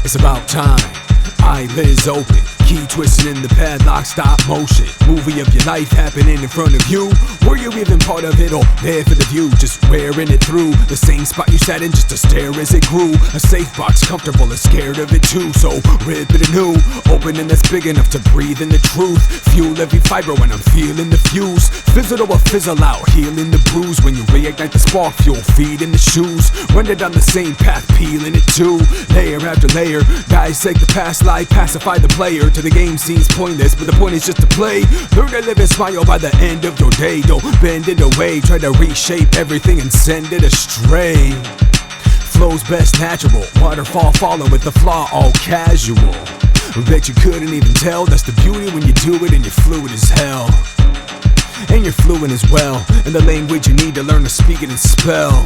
It's about time, eyelids open, key twisting in the padlock, stop motion. Movie of your life happening in front of you. Were you even part of it or there for the view? Just wearing it through the same spot you sat in just to stare as it grew. A safe box, comfortable and scared of it too. So rip it anew, opening that's big enough to breathe in the truth. Fuel every fiber when I'm feeling the fuse. Fizzle or fizzle out, healing the bruise. When you reignite the spark, fuel feeding the shoes. Run it down the same path, peeling it too. Layer after layer, dissect the past life, pacify the player. To the game seems pointless, but the point is just to play. Learn to live and smile by the end of your day. Don't bend it away, try to reshape everything and send it astray. Flow's best natural, waterfall falling with the flaw all casual. Bet you couldn't even tell, that's the beauty when you do it and you're fluid as hell. And you're fluent as well, in the language you need to learn to speak it and spell.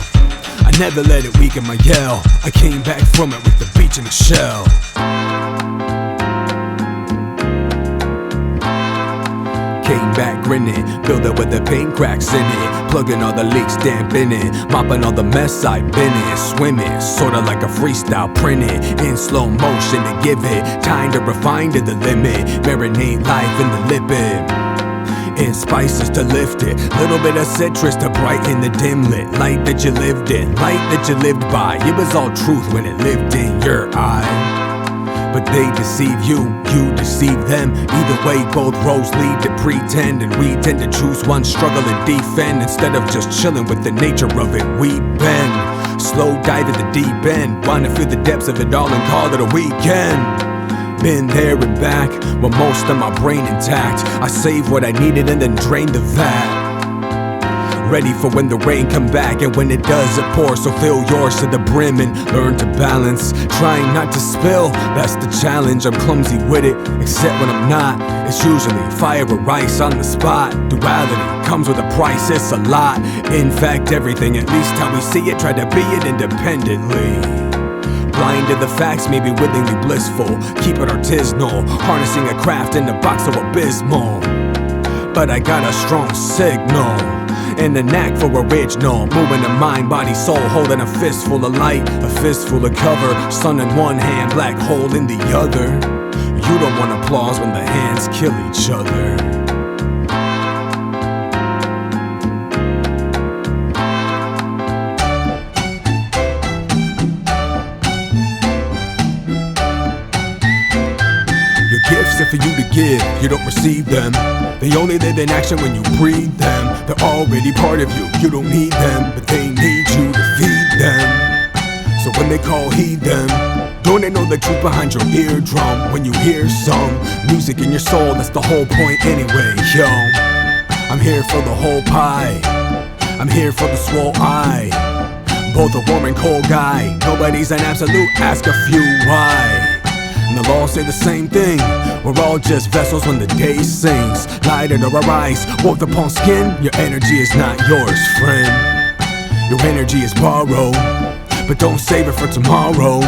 I never let it weaken my yell, I came back from it with the beach in the shell. Came back grinning, build it with the paint cracks in it, plugging all the leaks, damping it, mopping all the mess I've been in, swimming, sorta like a freestyle printed, in slow motion to give it, time to refine to the limit, marinate life in the lipid, in spices to lift it, little bit of citrus to brighten the dim lit, light that you lived in, light that you lived by, it was all truth when it lived in your eye. But they deceive you, you deceive them. Either way, both roads lead to pretend, and we tend to choose one, struggle and defend, instead of just chilling with the nature of it. We bend, slow dive at the deep end, wanna feel the depths of it all and call it a weekend. Been there and back, with most of my brain intact. I save what I needed and then drain the vat. Ready for when the rain come back, and when it does it pours, so fill yours to the brim and learn to balance, trying not to spill, that's the challenge. I'm clumsy with it, except when I'm not. It's usually fire or ice on the spot. Duality comes with a price, it's a lot. In fact, everything, at least how we see it, try to be it independently. Blind to the facts, maybe willingly blissful, keep it artisanal, harnessing a craft in a box so abysmal. But I got a strong signal and a knack for original, moving the mind, body, soul, holding a fistful of light, a fistful of cover, sun in one hand, black hole in the other. You don't want applause when the hands kill each other. Your gifts are for you to give, you don't receive them. They only live in action when you breathe them. They're already part of you, you don't need them, but they need you to feed them. So when they call, heed them. Don't they know the truth behind your eardrum? When you hear some music in your soul, that's the whole point anyway, yo. I'm here for the whole pie, I'm here for the swole eye. Both a warm and cold guy, nobody's an absolute, ask a few why. And the laws say the same thing, we're all just vessels when the day sings. Light under our eyes, warmth upon skin, your energy is not yours, friend. Your energy is borrowed, but don't save it for tomorrow.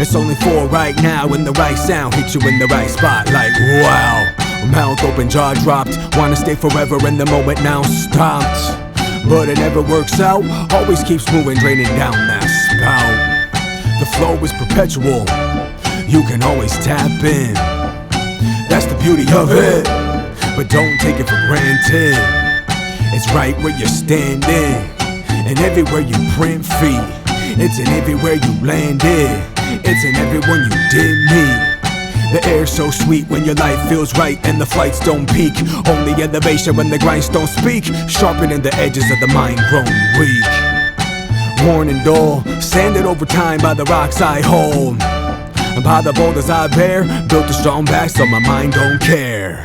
It's only for right now, when the right sound hits you in the right spot, like wow. Mouth open, jaw dropped, wanna stay forever and the moment now stopped. But it never works out, always keeps moving, draining down that spout. The flow is perpetual, you can always tap in, that's the beauty of it, but don't take it for granted. It's right where you're standing, and everywhere you print feet. It's in everywhere you landed, it's in everyone you did meet. The air's so sweet when your life feels right and the flights don't peak. Only elevation when the grindstones speak, sharpening the edges of the mind grown weak. Worn and dull, sanded over time by the rocks I hold. And by the boulders I bear, built a strong back so my mind don't care.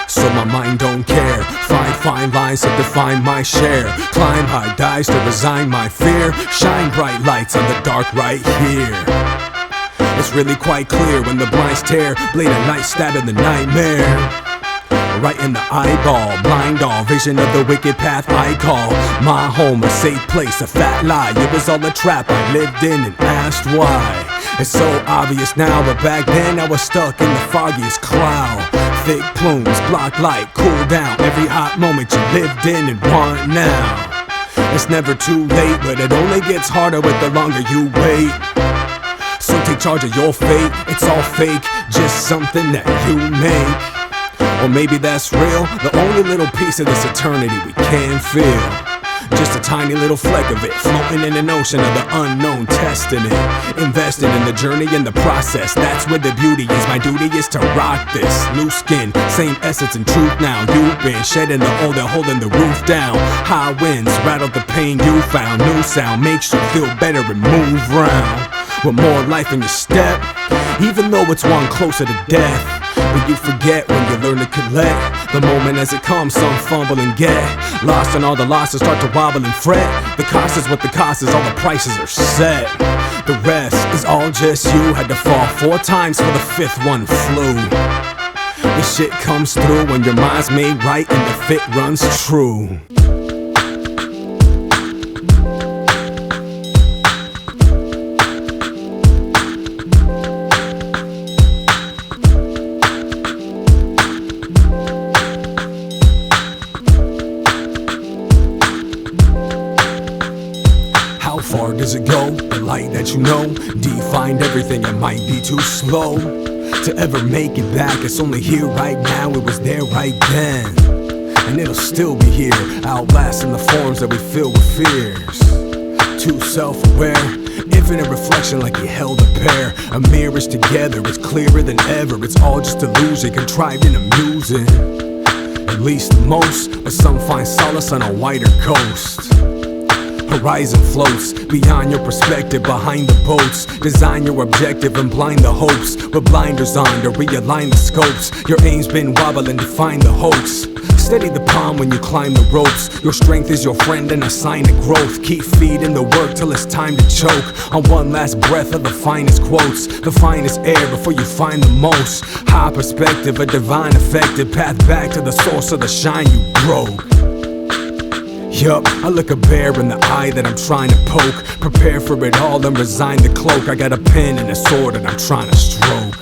So my mind don't care. Find fine lines to define my share. Climb high dives to resign my fear. Shine bright lights on the dark right here. It's really quite clear when the blinds tear. Blade of night stabbing the nightmare right in the eyeball, blind all vision of the wicked path I call my home, a safe place, a fat lie. It was all a trap I lived in and asked why. It's so obvious now, but back then I was stuck in the foggiest cloud. thick plumes, block light, cool down every hot moment you lived in and want now. It's never too late, but it only gets harder with the longer you wait. So take charge of your fate, it's all fake, just something that you make. Or maybe that's real, the only little piece of this eternity we can feel. Just a tiny little fleck of it, floating in an ocean of the unknown, testing it. Investing in the journey and the process, that's where the beauty is. My duty is to rock this. New skin, same essence and truth now. You've been shedding the old and holding the roof down. High winds rattled the pain you found. New sound makes you feel better and move round. With more life in your step, even though it's one closer to death. But you forget when you learn to collect the moment as it comes, some fumble and get lost, and all the losses start to wobble and fret. The cost is what the cost is, all the prices are set. The rest is all just you. Had to fall 4 times for the 5th one flew. This shit comes through when your mind's made right and the fit runs true. How far does it go? The light that you know defined everything. It might be too slow to ever make it back. It's only here right now, it was there right then, and it'll still be here, outlasting the forms that we fill with fears. Too self-aware, infinite reflection like you held a pair of mirrors together. It's clearer than ever, it's all just illusion, contrived and amusing, at least the most. But some find solace on a wider coast. Horizon floats beyond your perspective, behind the boats. Design your objective and blind the hopes, with blinders on to realign the scopes. Your aim's been wobbling to find the hoax. Steady the palm when you climb the ropes. Your strength is your friend and a sign of growth. Keep feeding the work till it's time to choke on one last breath of the finest quotes, the finest air before you find the most high perspective, a divine effective path back to the source of the shine you broke. Yup, I look a bear in the eye that I'm trying to poke. Prepare for it all and resign the cloak. I got a pen and a sword that I'm trying to stroke.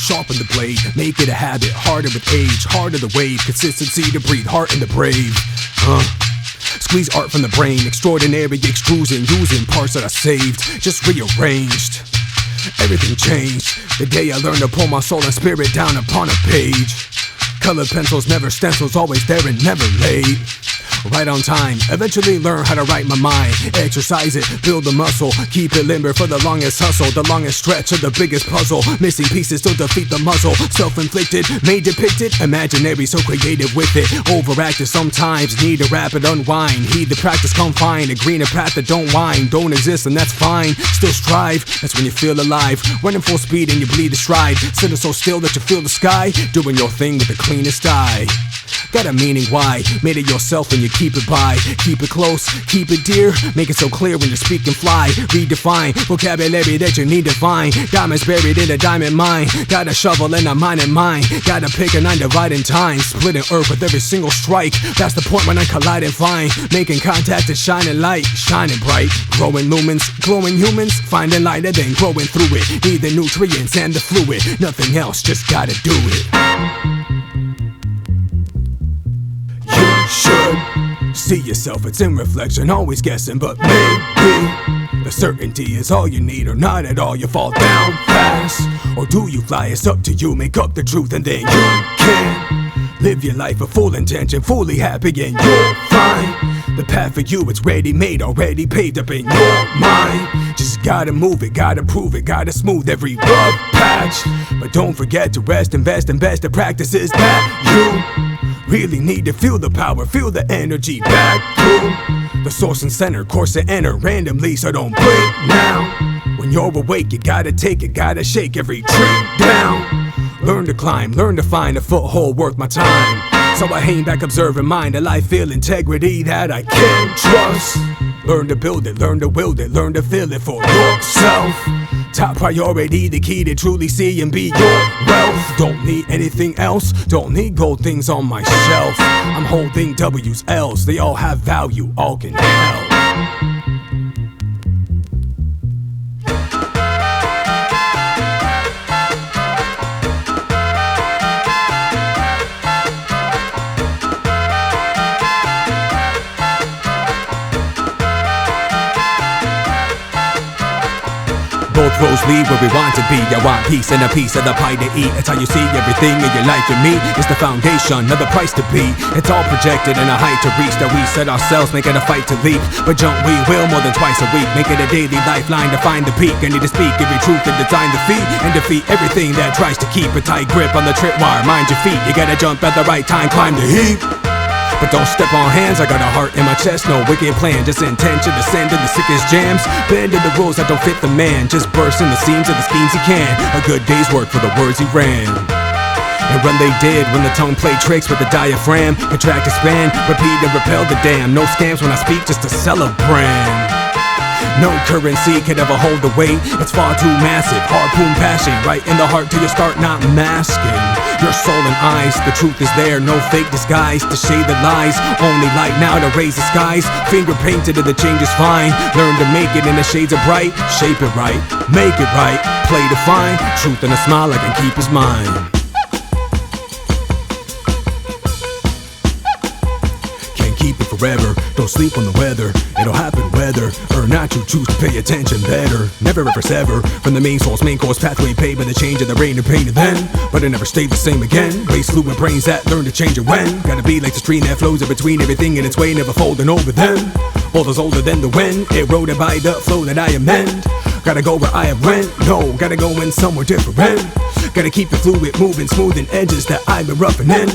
Sharpen the blade, make it a habit. Harder with age, harder the wave. Consistency to breathe, heart in the brave. Squeeze art from the brain, extraordinary extrusion, using parts that I saved, just rearranged. Everything changed the day I learned to pull my soul and spirit down upon a page. Colored pencils, never stencils, always there and never late. Right on time, eventually learn how to write my mind. Exercise it, build the muscle, keep it limber for the longest hustle. The longest stretch of the biggest puzzle, missing pieces still defeat the muzzle. Self-inflicted, made depicted, imaginary, so creative with it. Overactive sometimes, need to rapid unwind. Heed the practice, come find a greener path that don't whine. Don't exist and that's fine, still strive, that's when you feel alive. Running full speed and you bleed a stride. Sitting so still that you feel the sky, doing your thing with the cleanest eye. Got a meaning why, made it yourself and you keep it by. Keep it close, keep it dear, make it so clear when you speak and fly. Redefine vocabulary that you need to find. Diamonds buried in a diamond mine. Got a shovel and a mine in mine. Gotta pick a 9 dividing time. Splitting earth with every single strike. That's the point when I collide and find. Making contact and shining light, shining bright. Growing lumens, glowing humans. Finding light and then growing through it. Need the nutrients and the fluid. Nothing else, just gotta do it. Should see yourself, it's in reflection, always guessing, but maybe the certainty is all you need, or not at all. You fall down fast, or do you fly? It's up to you, make up the truth and then you can live your life with full intention, fully happy, and you'll find the path for you. It's ready made, already paved up in your mind. Just gotta move it, gotta prove it, gotta smooth every rough patch. But don't forget to rest, invest, and best the practices that you really need to feel the power, feel the energy back through the source and center, course to enter randomly, so don't break now. When you're awake, you gotta take it, gotta shake every tree down. Learn to climb, learn to find a foothold worth my time. So I hang back, observe and mind a life, feel integrity that I can trust. Learn to build it, learn to wield it, learn to feel it for yourself. Top priority, the key to truly see and be your wealth. Don't need anything else, don't need gold things on my shelf. I'm holding W's, L's, they all have value, all can help. Both roads lead where we want to be. I want peace and a piece of the pie to eat. It's how you see everything in your life. And me is the foundation, not the price to be. It's all projected and a height to reach that we set ourselves, make it a fight to leap. But jump we will more than twice a week, make it a daily lifeline to find the peak. I need to speak every truth and design the feet, and defeat everything that tries to keep a tight grip on the tripwire. Mind your feet, you gotta jump at the right time, climb the heap. But don't step on hands, I got a heart in my chest, no wicked plan, just intention to send in the sickest jams. Bending the rules that don't fit the man, just bursting the seams of the schemes he can. A good day's work for the words he ran. And when they did, when the tongue played tricks with the diaphragm, contract, expand, repeat and repel the damn. No scams when I speak, just to sell a brand. No currency could ever hold the weight, it's far too massive. Harpoon passion right in the heart till you start not masking your soul and eyes. The truth is there, no fake disguise to shade the lies. Only light now to raise the skies. Finger painted and the change is fine. Learn to make it in the shades of bright. Shape it right, make it right. Play to find truth in a smile I can keep his mind. Keep it forever, don't sleep on the weather. It'll happen whether or not you choose to pay attention better. Never ever sever from the main source, main course pathway paved by the change of the rain and pain of then. But it never stayed the same again. Waste fluid brains that learn to change it when. Gotta be like the stream that flows in between everything in its way, never folding over them. Boulders older than the wind, eroded by the flow that I amend. Gotta go where I have went, no, gotta go in somewhere different. Gotta keep the fluid moving, smoothing edges that I've been roughing in.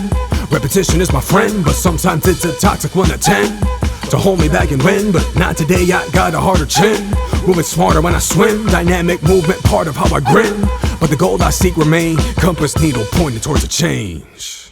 Repetition is my friend, but sometimes it's a toxic 1 to 10 to hold me back and win, but not today, I got a harder chin. Moving smarter when I swim, dynamic movement, part of how I grin. But the goal I seek remain, compass needle pointed towards a change.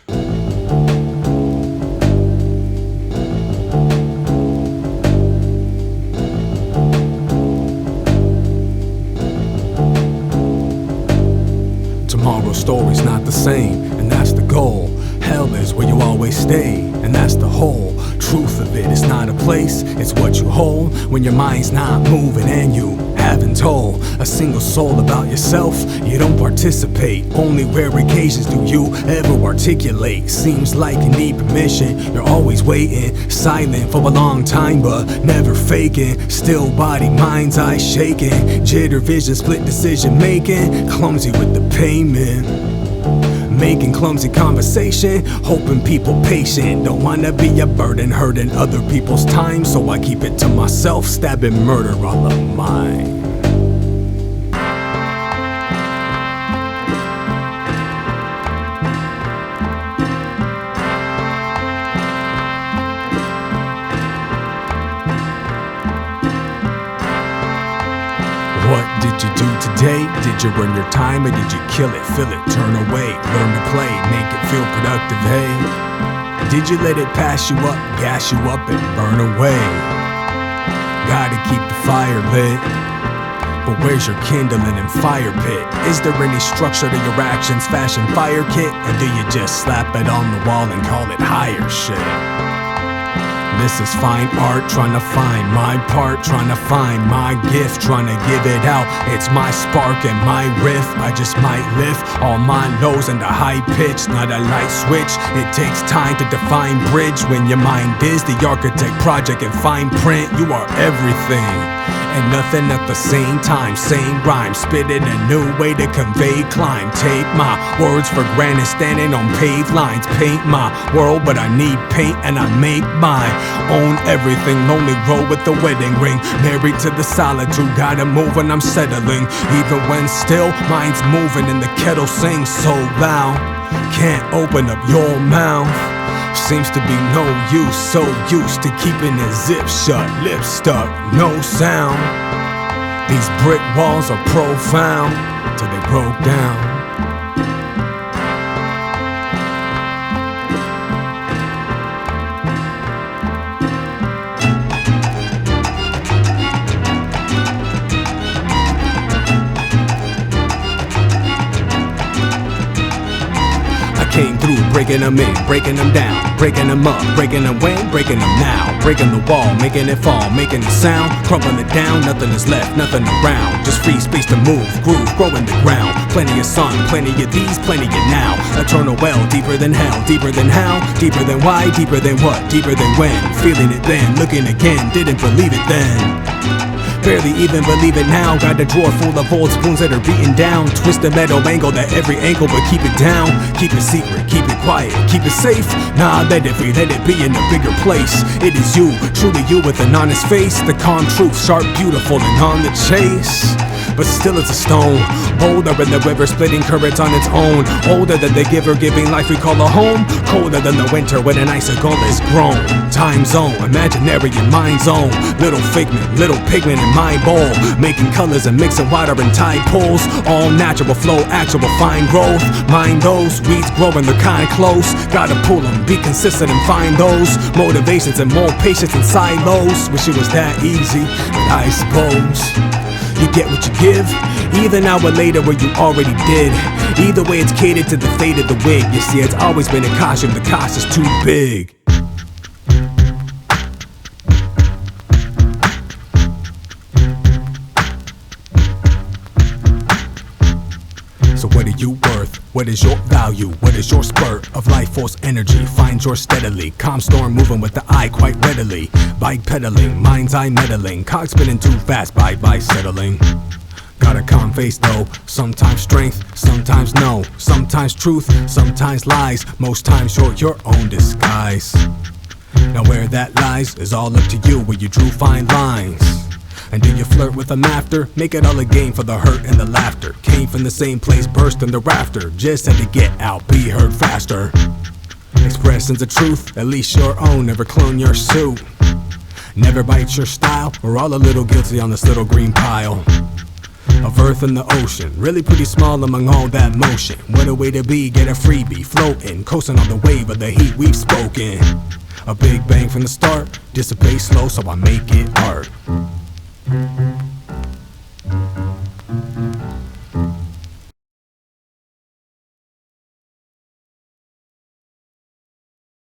Tomorrow's story's not the same, and that's the goal. Hell is where you always stay, and that's the whole truth of it. It's not a place, it's what you hold when your mind's not moving and you haven't told a single soul about yourself. You don't participate, only rare occasions do you ever articulate. Seems like you need permission, you're always waiting, silent for a long time but never faking. Still body, mind's eye shaking, jitter vision, split decision making, clumsy with the payment. Making clumsy conversation, hoping people patient. Don't wanna be a burden, hurting other people's time, so I keep it to myself, stabbing murder all of mine. What did you do today? Did you earn your time or did you kill it? Feel it, turn away, learn to play, make it feel productive, hey? Did you let it pass you up, gas you up and burn away? Gotta keep the fire lit, but where's your kindling and fire pit? Is there any structure to your actions, fashion fire kit? Or do you just slap it on the wall and call it higher shit? This is fine art, trying to find my part, trying to find my gift, trying to give it out. It's my spark and my riff. I just might lift all my lows into high pitch, not a light switch. It takes time to define bridge when your mind is the architect project in fine print. You are everything and nothing at the same time. Same rhyme, spitting a new way to convey climb. Take my words for granted, standing on paved lines. Paint my world, but I need paint and I make mine. Own everything, lonely road with the wedding ring. Married to the solitude, gotta move when I'm settling. Even when still, mind's moving and the kettle sings so loud. Can't open up your mouth. Seems to be no use, so used to keeping it zip shut, lips stuck, no sound. These brick walls are profound till they broke down. breaking them in, breaking them down, breaking them up, breaking them when, breaking them now, breaking the wall, making it fall, making it sound, crumbling it down, nothing is left, nothing around, just free space to move, groove, grow in the ground, plenty of sun, plenty of these, plenty of now, eternal well, deeper than hell, deeper than how, deeper than why, deeper than what, deeper than when, feeling it then, looking again, didn't believe it then. Barely even believe it now. Got a drawer full of old spoons that are beaten down. Twist the metal angle at every ankle, but keep it down. Keep it secret, keep it quiet, keep it safe. Nah, let it be, let it be in a bigger place. It is you, truly you with an honest face. The calm truth, sharp, beautiful, and on the chase. But still it's a stone, bolder in the river, splitting currents on its own. Older than the giver, giving life we call a home. Colder than the winter when an icicle is grown. Time zone, imaginary in mind zone. Little figment, little pigment in my bowl, making colors and mixing water and tide pools. All natural flow, actual fine growth. Mind those, weeds growing, they're kinda close. Gotta pull them, be consistent and find those motivations and more patience in silos. Wish it was that easy, but I suppose you get what you give, either now or later where you already did. Either way it's catered to the fate of the wig. You see, it's always been a caution, the cost is too big. So what are you worth? What is your value? What is your spurt of life force energy? Find yours steadily. Calm storm moving with the eye quite readily. Bike pedaling, mind's eye meddling. Cogs spinning too fast, bye settling. Got a calm face though. Sometimes strength, sometimes no. Sometimes truth, sometimes lies. Most times you're your own disguise. Now where that lies is all up to you, where you drew fine lines. And do you flirt with them after? Make it all a game for the hurt and the laughter. Came from the same place, burst in the rafter. Just had to get out, be heard faster. Expressing the truth, at least your own. Never clone your suit. Never bite your style. We're all a little guilty on this little green pile of earth in the ocean, really pretty small among all that motion. What a way to be, get a freebie, floating, coasting on the wave of the heat we've spoken. A big bang from the start, dissipate slow so I make it art.